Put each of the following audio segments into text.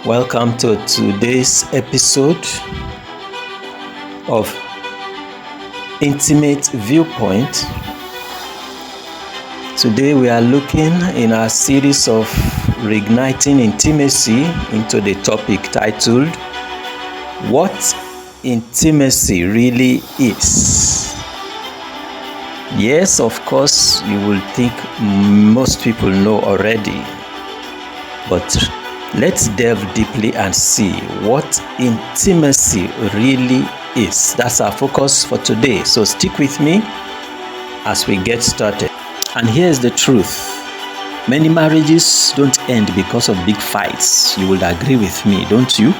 Welcome to today's episode of Intimate Viewpoint. Today we are looking in our series of reigniting intimacy into the topic titled What Intimacy Really Is. Yes, of course, you will think most people know already, but let's delve deeply and see what intimacy really is. That's our focus for today. So stick with me as we get started. And here's the truth. Many marriages don't end because of big fights. You would agree with me, don't you?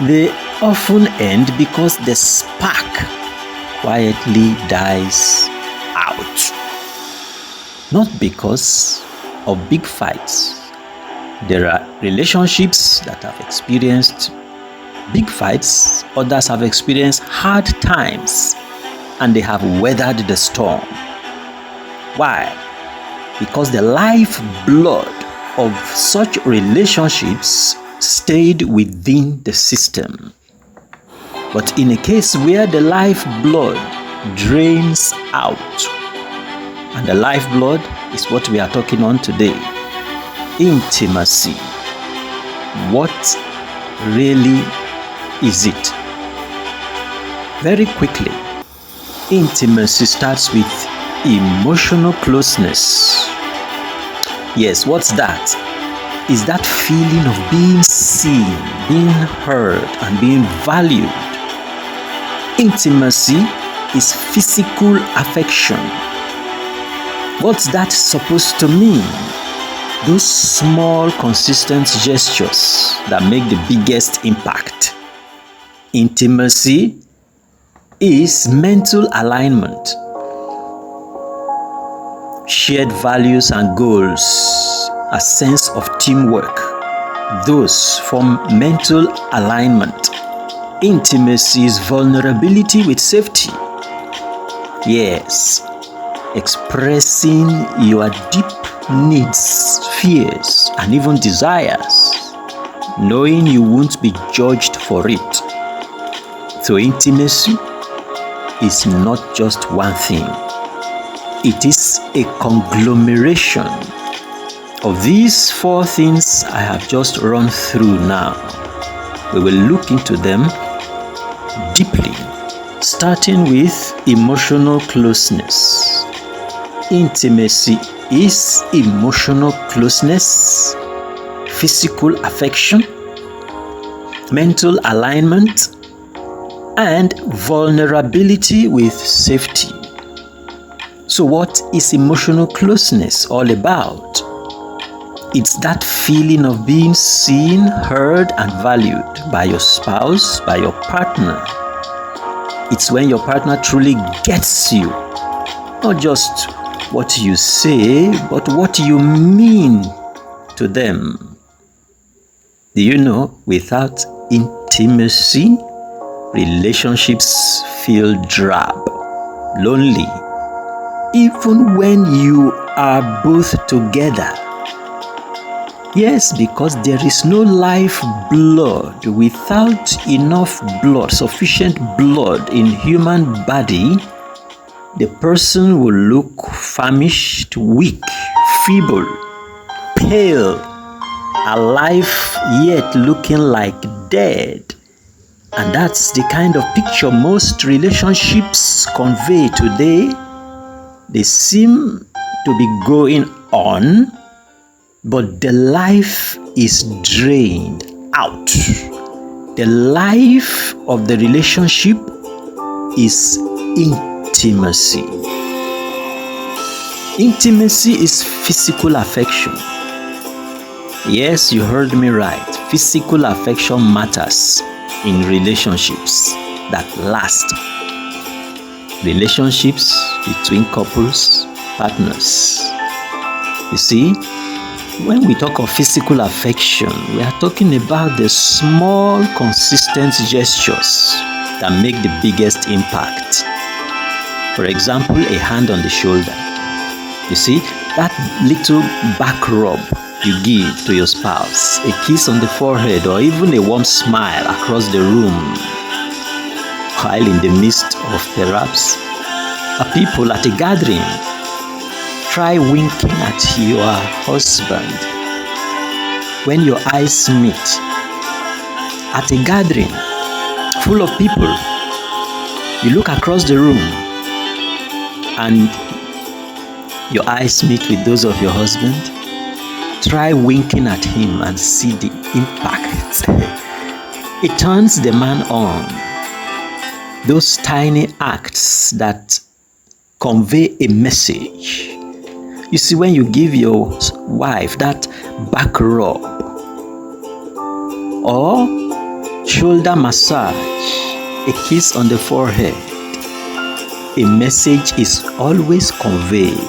They often end because the spark quietly dies out. Not because of big fights. There are relationships that have experienced big fights, others have experienced hard times, and they have weathered the storm. Why? Because the lifeblood of such relationships stayed within the system. But in a case where the lifeblood drains out, and the lifeblood is what we are talking on today, intimacy. What really is it? Very quickly, intimacy starts with emotional closeness. Yes, what's that? Is that feeling of being seen, being heard, and being valued. Intimacy is physical affection. What's that supposed to mean? Those small, consistent gestures that make the biggest impact. Intimacy is mental alignment. Shared values and goals, a sense of teamwork. Those form mental alignment. Intimacy is vulnerability with safety. Yes, expressing your deep needs, fears, and even desires, knowing you won't be judged for it. So intimacy is not just one thing. It is a conglomeration of these four things I have just run through now. We will look into them deeply, starting with emotional closeness. Intimacy is emotional closeness, physical affection, mental alignment, and vulnerability with safety. So what is emotional closeness all about? It's that feeling of being seen, heard, and valued by your spouse, by your partner. It's when your partner truly gets you, not just what you say, but what you mean to them. Do you know, without intimacy, relationships feel drab, lonely, even when you are both together. Yes, because there is no life blood. Without enough blood, sufficient blood in human body, the person will look famished, weak, feeble, pale, alive yet looking like dead. And that's the kind of picture most relationships convey today. They seem to be going on, but the life is drained out. The life of the relationship is intimacy. Intimacy is physical affection. Yes, you heard me right. Physical affection matters in relationships that last. Relationships between couples, partners. You see, when we talk of physical affection, we are talking about the small, consistent gestures that make the biggest impact. For example, a hand on the shoulder. You see, that little back rub you give to your spouse, a kiss on the forehead, or even a warm smile across the room, while in the midst of perhaps a people at a gathering. Try winking at your husband when your eyes meet at a gathering full of people. You look across the room and your eyes meet with those of your husband. Try winking at him and see the impact. It turns the man on. Those tiny acts that convey a message. You see, when you give your wife that back rub or shoulder massage, a kiss on the forehead, a message is always conveyed.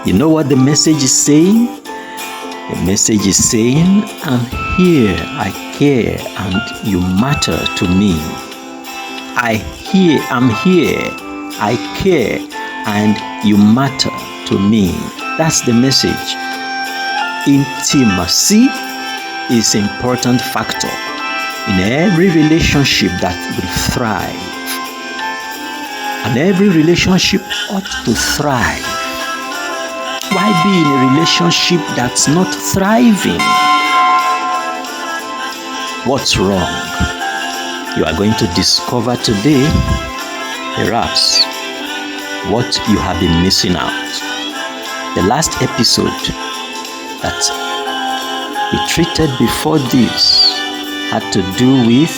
You know what the message is saying? The message is saying, I'm here, I care, and you matter to me. I'm here, I care, and you matter to me. That's the message. Intimacy is an important factor in every relationship that will thrive. And every relationship ought to thrive. Why be in a relationship that's not thriving? What's wrong? You are going to discover today, perhaps, what you have been missing out. The last episode that we treated before this had to do with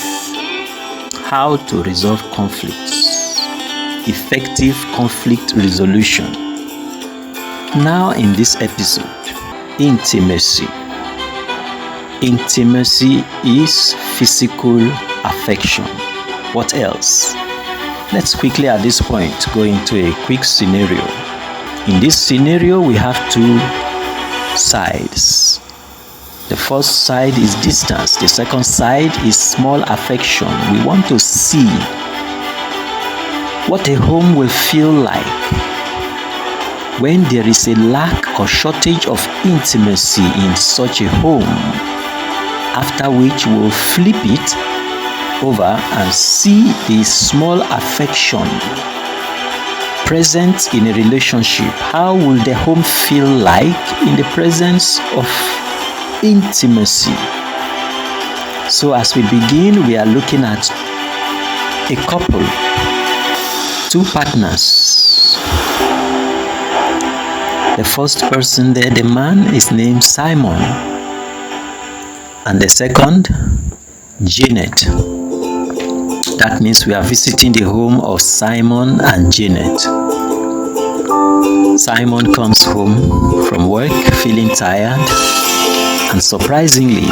how to resolve conflicts, effective conflict resolution. Now in this episode, intimacy. Intimacy is physical affection. What else? Let's quickly at this point go into a quick scenario. In this scenario, we have two sides. The first side is distance. The second side is small affection. We want to see what a home will feel like when there is a lack or shortage of intimacy in such a home, after which we'll flip it over and see the small affection present in a relationship. How will the home feel like in the presence of intimacy? So as we begin, we are looking at a couple, two partners. The first person there, the man, is named Simon, and the second, Janet. That means we are visiting the home of Simon and Janet. Simon comes home from work feeling tired, and surprisingly,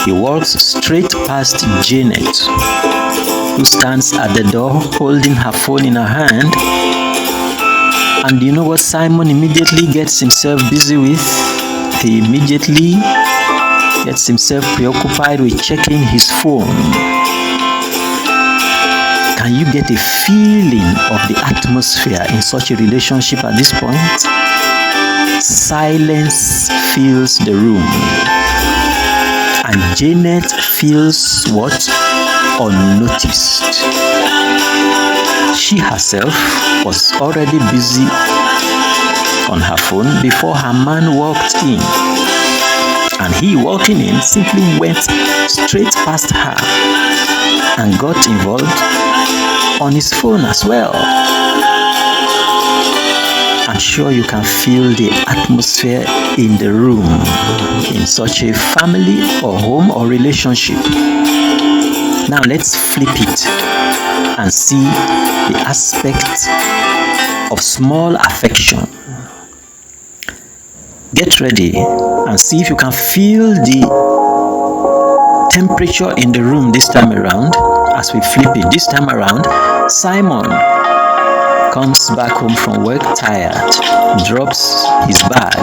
he walks straight past Janet, who stands at the door holding her phone in her hand. And you know what Simon immediately gets himself busy with? He immediately gets himself preoccupied with checking his phone. Can you get a feeling of the atmosphere in such a relationship at this point? Silence fills the room. And Janet feels what? Unnoticed. She herself was already busy on her phone before her man walked in. And he, walking in, simply went straight past her and got involved on his phone as well. I'm sure you can feel the atmosphere in the room in such a family or home or relationship. Now let's flip it and see the aspect of small affection. Get ready and see if you can feel the temperature in the room this time around. As we flip it this time around, Simon comes back home from work tired, drops his bag,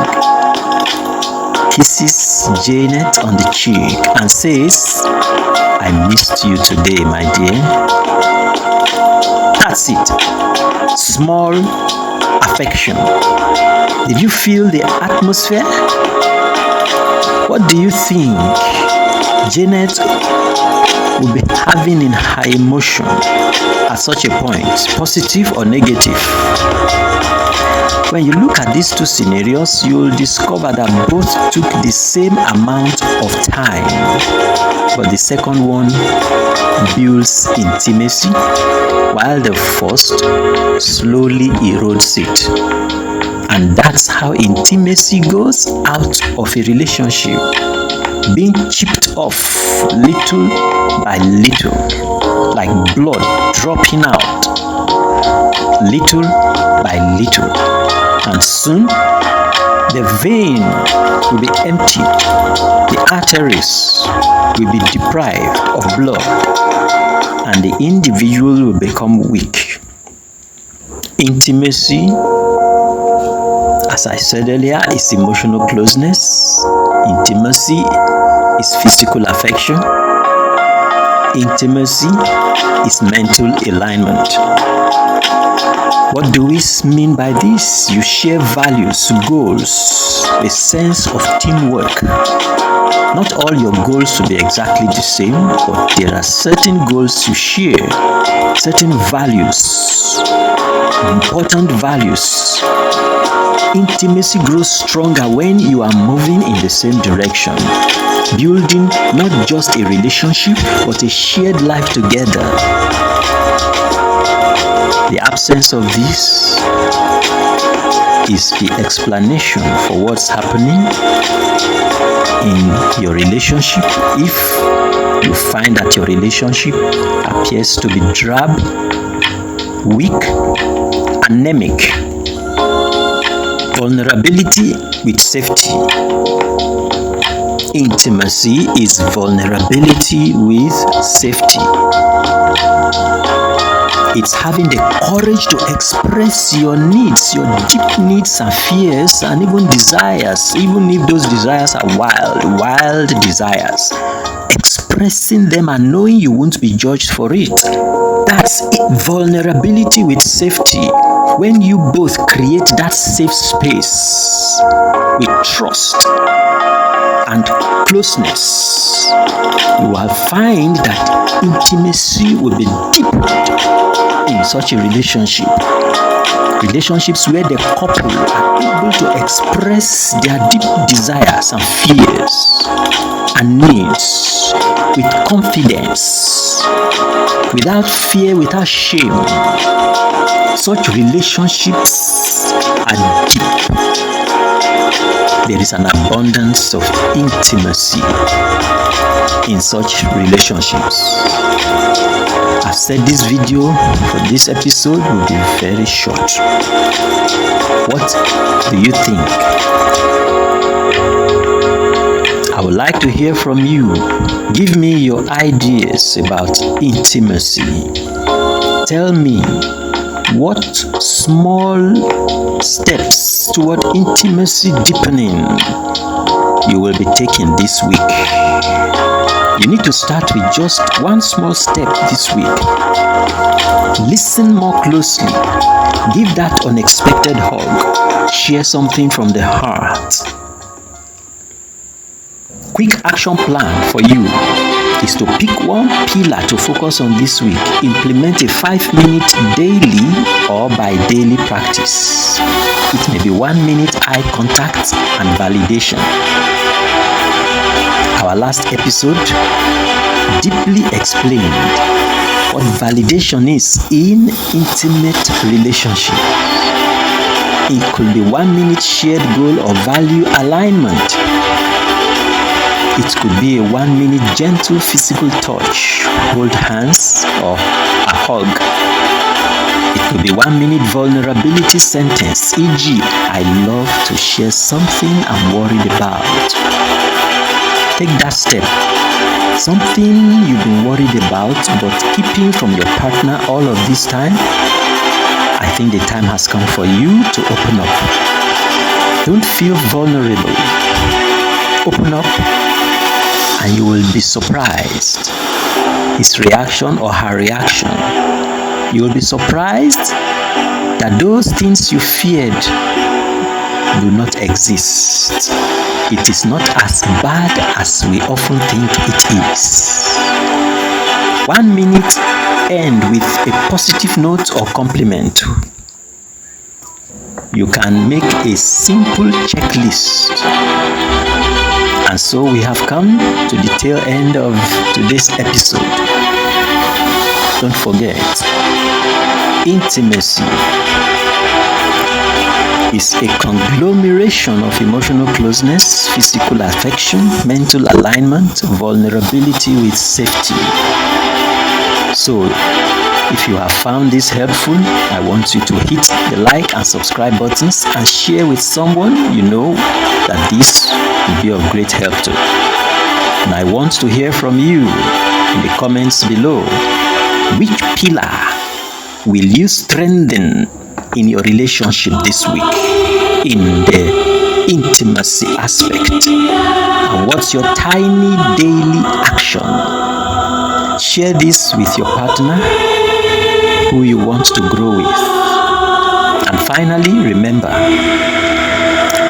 kisses Janet on the cheek and says, I missed you today, my dear. That's it. Small affection. Did you feel the atmosphere? What do you think Janet will be having in her emotion at such a point, positive or negative? When you look at these two scenarios, you will discover that both took the same amount of time, but the second one builds intimacy, while the first slowly erodes it. And that's how intimacy goes out of a relationship, being chipped off little by little, like blood dropping out little by little. And soon the vein will be emptied, the arteries will be deprived of blood, and the individual will become weak. Intimacy, as I said earlier, is emotional closeness. Intimacy is physical affection. Intimacy is mental alignment. What do we mean by this? You share values, goals, a sense of teamwork. Not all your goals will be exactly the same, but there are certain goals you share, certain values, important values. Intimacy grows stronger when you are moving in the same direction, building not just a relationship, but a shared life together. The absence of this is the explanation for what's happening in your relationship. If you find that your relationship appears to be drab, weak, anemic, vulnerability with safety. Intimacy is vulnerability with safety. It's having the courage to express your needs, your deep needs and fears, and even desires, even if those desires are wild desires. Expressing them and knowing you won't be judged for it. That's it. Vulnerability with safety. When you both create that safe space with trust and closeness, you will find that intimacy will be deepened in such a relationship. Relationships where the couple are able to express their deep desires and fears and needs with confidence, without fear, without shame. Such relationships are deep. There is an abundance of intimacy in such relationships. I've said this video for this episode will be very short. What do you think? I would like to hear from you. Give me your ideas about intimacy. Tell me what small steps toward intimacy deepening you will be taking this week. You need to start with just one small step this week. Listen more closely. Give that unexpected hug. Share something from the heart. Quick action plan for you is to pick one pillar to focus on this week. Implement a 5-minute daily or bi-daily practice. It may be 1 minute eye contact and validation. Our last episode deeply explained what validation is in intimate relationship. It could be 1 minute shared goal or value alignment. It could be a 1 minute gentle physical touch, hold hands or a hug. It could be 1 minute vulnerability sentence, e.g., I love to share something I'm worried about. Take that step. Something you've been worried about but keeping from your partner all of this time. I think the time has come for you to open up. Don't feel vulnerable. Open up and you will be surprised. His reaction or her reaction. You will be surprised that those things you feared do not exist. it is not as bad as we often think it is. 1 minute end with a positive note or compliment. You can make a simple checklist. And so we have come to the tail end of today's episode. Don't forget, intimacy is a conglomeration of emotional closeness, physical affection, mental alignment, vulnerability with safety. So, if you have found this helpful, I want you to hit the like and subscribe buttons and share with someone you know that this will be of great help to. And I want to hear from you in the comments below. Which pillar will you strengthen in your relationship this week in the intimacy aspect? And what's your tiny daily action? Share this with your partner who you want to grow with. And finally, remember,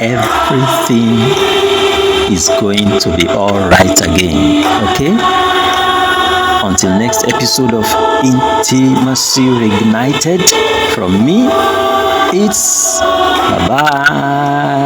everything is going to be all right again. Okay? Until next episode of Intimacy Reignited, from me, it's bye-bye.